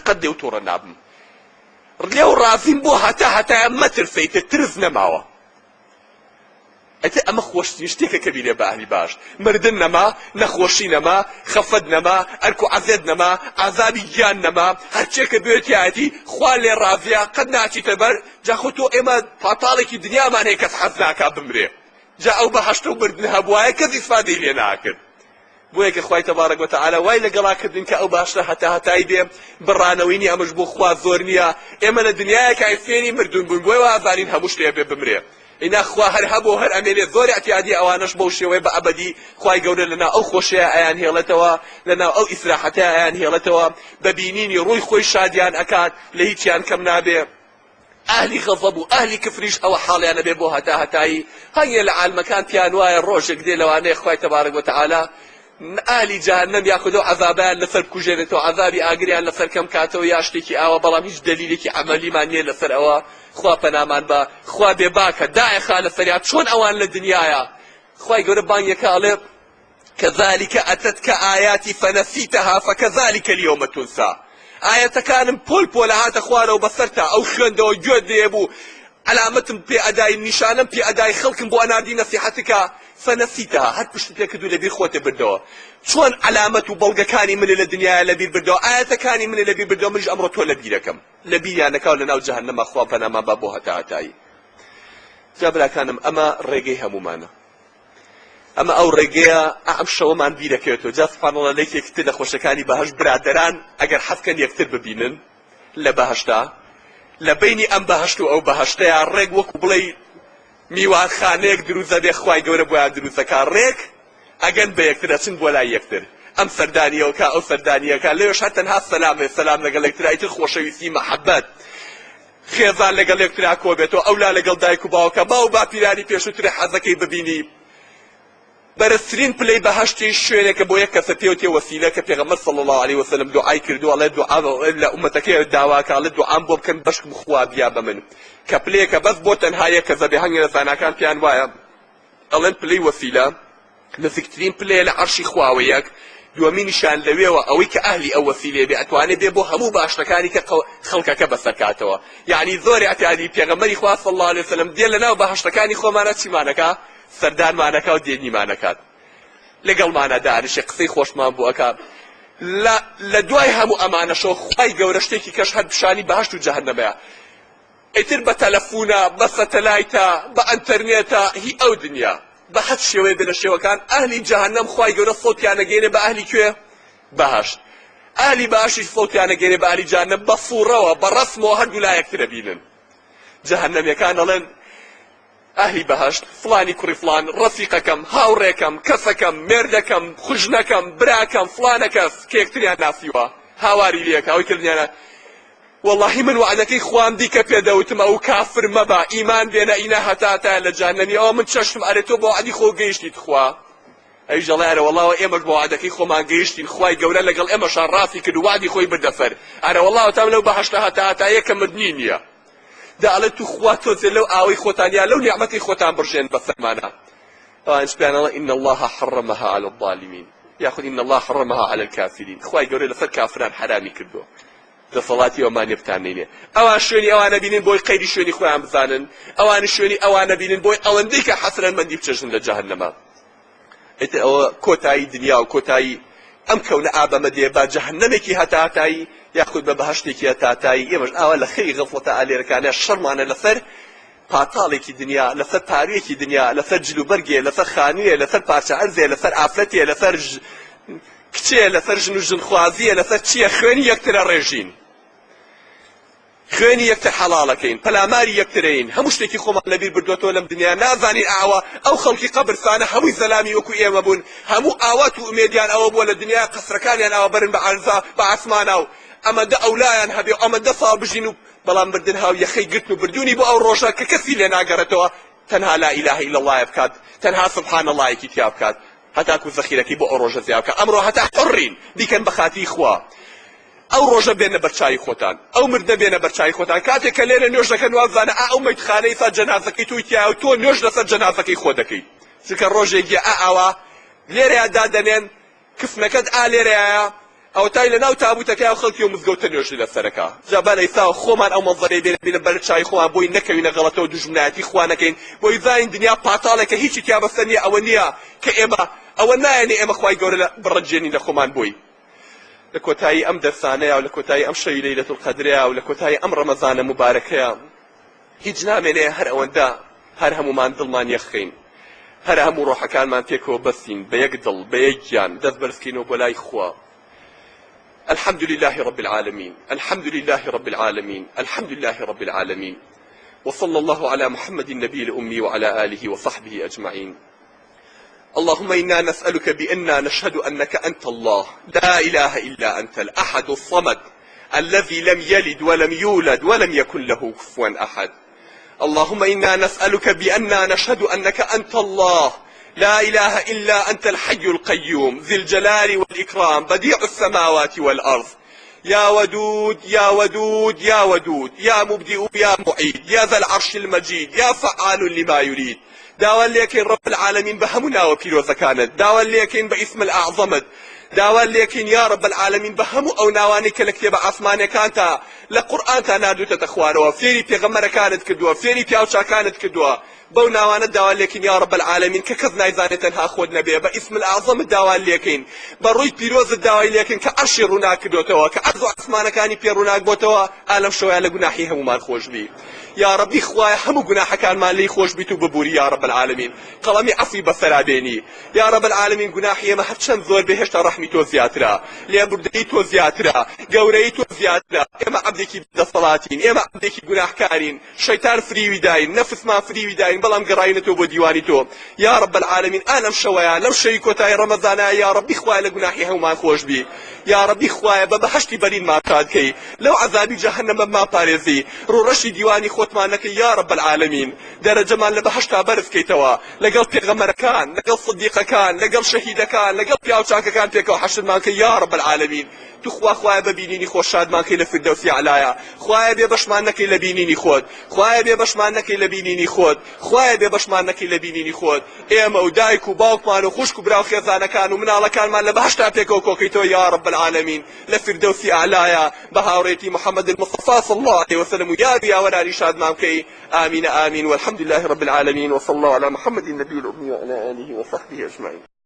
قەت دێ و تۆڕە نابم لێو ڕازیم بۆ هەتا مەترسیتە ترس نەماوە ئەتە ئەمە خۆشترین شتێکە کە بیرێ بە ئەهلی باش مردن نەما نەخۆشی نەما خەفەت نەما ئەرک و عەزێت نەما عەزابی گیان نەما هەرچێکە بێت یایەتی خوا لێ ڕازیە قەت ناچیتە بەر جا خۆ تۆ ئێمە پاتاڵێکی دنیامان هەیە کەس حەز ناکا بمرێ جا ئەو بەهەشتە و مردن هەبوایە کەس ئیسفادەی لێ ناکرد بۆیە کە خوای تەبارەک وتەعالە وای لەگەڵا کردن کە ئەو باشتە هەتایی بێ بڕانەوەینی ئەمەش بۆ خوا زۆر نییە ئێمە لە دنیایەکە فێنی مردون بوون بۆی وازانین هەموو شتێ بێ بمرێ ئینا خوا هەر هەبوو هەر ئەمێنێ زۆر ئەتیادی ئەوانەش بەو شێوەیە بە ئەبەدی خوای گەورە لەناو ئەو خۆشیە ئەیان هێڵێتەوە لەناو ئەو ئیسراحەتەیە ئەیان هێڵێتەوە بە بینینی ڕووی خۆی شادیان ئەکات لە هیچیان کەم نابێ ئەهلی غەضەب و ئەهلی کفریش ئەوە حاڵیانە بێ بۆ هەتایی هەیە لە عالمەکان پیان وایە ڕۆژێک دێ لەوانەیە خوای تەبارەک وتەعالە ئالی جەهەنەم یاخودەوە عەذابیان لەسەر بکوژێنێتەوە عەذابی ئاگریان لەسەر کەم کاتەوە یا شتێکی ئاوە بەڵام هیچ دەلیلێکی عەمەلیمان نییە لەسەر ئەوە خوا پەنامان بە خوا بێباکە داعێخا لەسەریان چۆن ئەوان لە دنیایە خوای گەورە بانگێکە ئەڵێ كذلك أتتك آياتي فنسيتها فكذلك اليوم تنسى ئاەتەکانم پۆل هاتە خوارەوە بەسەرتا ئەو خوێندەوە گوێ دێبوو علامتم پێ ئەدای نیشانم پێ ئەدای خەڵکم بۆ ئەناردی نەسیحەتەکە فنەسیتها هەر پشت پێ کردو لەبیر خۆتە بردەوە چۆن علامەت و بەڵگەکانی منە لە دنیای لەبیر بردەوە ئاەتەکانی منە لەبیر بردەوە منیش ئەمڕۆ تۆ لەبیرەکەم لەبیریانەکەوە لەناو جەهەنەما خوا پەنامان با بۆ هەتایی جا براکانم ئەمە ڕێگەی هەمومانە ئەمە ئەو ڕێگەیە ئەم شەوەمان بیرەکەوێتەوە جا سوبحانەڵڵا لە یەکێکتر لە خۆشەکانی بەهەشت برادەران ئەگەر حەزکەن یەکتر ببینن لە بەهەشتا لە بینی ئەم بەهەشت و ئەو بەهەشتەیە ڕێک وەکو بڵێ میوانخانەیەک دروستە بێ خوای گەورە بۆیان دروستەکە ڕێک ئەگەن بە یەکتر ئەچن بۆ لای یەکتر ئەم سەردانیەوەکە ئەو سەردانیەکە لێوەش هەر تەنها سەلام لەگەڵ یەکتر ئیتر خۆشەویستی مەحەبەت خێزان لەگەڵ یەکترا کۆ بێتەوە ئەولا لەگەڵ دایک و باوکە باو باپیرانی پێشووتری حەزەکەی ببینی بەرزترین پلەی بەهەشتی شوێنێکە بۆ یەک کەسە پێوتێ وەسیلە کە پێغەمبەر صلی الله علیه وسلم دوعای کردو ئەڵێ دوعا لە ئومەتەکەی داواکە ئەڵێ دوعام بۆ بکەن بەشکم خوا بیا بە من کە پلەیەکە بەس بۆ تەنها یەک کەسە بێ هەنگێ زاناکان پیان وایە ئەڵێن پلەی وەسیلە نزیکترین پلەیە لە عەرشی خواوەیەک دووەمینیشان لەوێوە ئەوەی کە ئەهلی ئەو وەسیلێ بێ ئەتوانێت بێ بۆ هەموو باشتەکانی کە خەڵکەکە بەسەرکاتەوە یعنی زۆر ئەتیادی پێغەمبەری خوا صلی الله علیه وسلم دێ لەناو بەهەشتەکانی خۆمانە چیمانەکە سەردانمانەکە و دێنیمانەکات لەگەڵمانە دانیشێ قسەی خۆشمان بۆ ئەکات لە دوای هەموو ئەمانەشەوە خوای گەورە شتێکی کەش هەر پیشانی بەهەشت و جەهەنەمەیە ئیتر بە تەلەفۆنە بە سەتەلایتە بە ئەنتەرنێتە هی ئەو دنیا بە هەر شێوەیە بێ لە شێوەکان ئەهلی جەهەنەم خوای گەورە سەوتیان ئەگەێنێ بە ئەهلی کوێ بەهەشت ئەهلی بەهەشتیش سەوتیان ئەگەێنێ بە ئەهلی جەهەنەم بە سوورەوە بە ڕەسمەوە هەردوو لا یەکتر ئەبینن جەهەنەمیەکان ئەڵێن ئەهلی بەهەشت فڵانی کوڕی فڵان ڕەفیقەکەم هاوڕێکەم کەسەکەم مێردەکەم خوژنەکەم براکەم فڵانە کەس کە یەکتریان ناسیوە هاواری لێکە ئەوەی کردیانە واللهی من وعدەکەی خوام دی کە پێدەوتم ئەو کافر مەبە ئیمان بێنە ئینە هەتاتە لە جەهەنەمی ئەوە من چەشتم ئەرێ تۆ بۆ وعدی خۆ گەیشتیت خوا ئەی جەڵێ ئەرە وەڵڵاوە ئێمەش بۆ وعدەکەی خۆمان گەیشتین خوای گەورە لەگەڵ ئێمەشان ڕاستی کرد و وعدی خۆی بردەفەر ئەرە وەڵڵاوە تام لەو بەهەشتە هەتایە کە مردنی نییە دا ئەڵێ تو خوا تۆزێ لەو ئاوەی خۆتان یا لەو نیعمەتی خۆتان بڕژێن بەسەرمانە ئەوانش پێیان ئەڵێ ئین الله حرمها على الظالمین یاخود ئین الله حرمها على الكافرین خوای گەورە لەسەر کافران حرامی کردووە دەسەڵاتی ئەومان نێبتانینێ ئەوان شوێنی ئەوانە بینن بۆی قەیدی شوێنی خۆیان بزانن ئەوانی شوێنی ئەوانە بینن بۆی ئەوەندەی کە حەسرەتمەندی بچێژن لە جەهەنەما ئیتر ئەوە کۆتایی دنیا و کۆتایی ئەم کەونە ئابەمە دێ با جەهەنەمێکی هەتاتایی یاخود بە بەهەشتێکی هەتاتایی ئێمەش ئاوا لە خەی غەفڵەتە ئالێرەکانە شەڕمانە لەسەر پاتاڵێکی دنیا لەسەر پارەیەکی دنیا لەسەر جلوبەرگێ لەسەر خانوویە لەسەر پارچە ئەرزێ لەسەر ئافرەتێ لەسەر کچێ لەسەر ژن و ژنخوازیە لەسەر چییە خوێنی یەکترە ڕێژین خوێنی یەکتر حەڵاڵەکەین پەلاماری یەکترین هەموو شتێکی خۆمان لەبیر بردوێتەوە لەم دنیا نازانین ئاوا ئەو خەڵکی قەبرستانە هەمووی زەلامی وەکو ئێمە بوون هەموو ئاوات و ئومێدیان ئەوە بووە لە دنیا قەسرەکانیان ئەوە بەرن بە عەرزا بە ئاسمانە و ئەمەندە ئەولایان هەبێ ئەمەندە ساڵ بژین و بەڵام بردن هاو یەخەی گرتن و بردوونی بۆ ئەو ڕۆژە کە کەسی لێ ناگەڕێتەوە تەنها لا ئیلاهە ئیلا الله بکات تەنها سبحان اللهیەکی تیا بکات هەتاکو زەخیرەکەی بۆ ئەو ڕۆژە زیاد بکات ئەمڕۆ هەتا حڕین بیکەن بە خاتی خوا ئەو ڕۆژە بێنە بەرچاوی خۆتان ئەو مردە بێنە بەرچاوی خۆتان کاتێک کە لێرە نوێژ دەکەن وازانە ئەو مەیتخانەی سا جەنازەکەی توی تیا و تۆ نوێژ لەسەر جەنازەکەی خۆ دەکەی چونکە ڕۆژێکی ئاوا لێرەیە دادەنێن کفنەکەت لێرەیە ئەو تای لە ناو تابوتەکەی و خەڵکی و مزگەوتە نوێژی لەسەرەکە جا با لە ئێستا خۆمان ئەو مەنزەرەی بینە بەرە چای خۆمان بۆی نەکەوینە غەڵەتە و دوژمنایەتی خوا نەکەین بۆی زانین دنیا پاتاڵێکە هیچی تیا بەسەر نییە ئەوە نییە کە ئەوە نایەنێ ئێمە خوای گەورە بڕەنجێنی لە خۆمان بووی لە کۆتایی ئەم دەرسانەیە و لە کۆتایی ئەم شەوی لەیلەتولقەدرەیە و لە کۆتایی ئەم ڕەمەزانە مبارەکەیە هیچ نامێنێ هەر ئەوەندە هەر هەمومان دڵمان یەخین هەر هەموو ڕۆحەکانمان پێکەوە بەستین بە یەک دڵ بە یەک گیان دەست بەرزکەینەوە بۆ لای خوا الحمد لله رب العالمين الحمد لله رب العالمين الحمد لله رب العالمين وصلى الله على محمد النبي الأمي وعلى آله وصحبه أجمعين اللهم إنا نسألك بأننا نشهد أنك أنت الله لا إله إلا أنت الأحد الصمد الذي لم يلد ولم يولد ولم يكن له كفوا أحد اللهم إنا نسألك بأننا نشهد أنك أنت الله لا إله إلا أنت الحي القيوم ذي الجلال والإكرام بديع السماوات والأرض يا ودود يا ودود يا ودود يا مبدئ يا معيد يا ذا العرش المجيد يا فعال لما يريد داوان ليكين رب العالمين بهمنا وبيروزا كانت داوان ليكين باسم الأعظمت داوان ليكين يا رب العالمين بهمو أو ناواني كالكتاب عثماني كانتا لقرآن تنادو تتخوانوا فيري بيغمرة كانت كدوا فيري بيوشا كانت كدوا بو ناوانا داوان ليكين يا رب العالمين ككذ نايزانة تنها خودنا بيه باسم الأعظم الداوان ليكين بروي بيروز الداوان ليكين كأرشي روناك كدوتوا كأرزو عثماني كاني بيروناك بوتوا آلم شوية لقناحي همو ما خوش بي يا ربي خوايا همو قناحا كان ما لي خوش بيتو ببوري يا رب العالمين قلمي عفي بسرابيني يا رب العالمين قناحي ما هرچن زور بهشت رحمي تو زياترا ليا بردي تو زياترا قوري تو زياترا اما عبدكي بدا صلاتين اما عبدكي قناح كارين شيطان فريوي داين نفس ما فريوي داين بلام قراينتو بو ديوانيتو يا رب العالمين انا مشويا لو شيكو تاي رمضان يا ربي خوايا لقناحي همو ما خوش بي يا ربي خوايا ببهشتي برين ما كادكي لو عذابي جهنم ما بارزي رو رشي ديواني خوتمانك يا رب العالمين درجة ما لبهشتا برز كيتوا لقل بيغمر كان لقل صديق كان لقل شهيد كان لقل بياوشاك كان بيكو حشد مانك يا رب العالمين تو خوايا ببينيني خوشاد مانك لفردوسي علايا خوايا بيبشمانك لبينيني خود خوايا بيبشمانك لبينيني خود خوايا بيبشمانك لبينيني خود ايما ودايك وباوك مانو خوشك براو خيزانا كان ومنالا كان مان لبهشتا بيكو كوكيتو يا رب العالمين لفردوسي علايا بهاوريتي محمد المصطفى صلى الله عليه وسلم يا بيا ولا رشاد مامكي آمين آمين والحمد لله رب العالمين وصلى الله على محمد النبي الأمي وعلى آله وصحبه أجمعين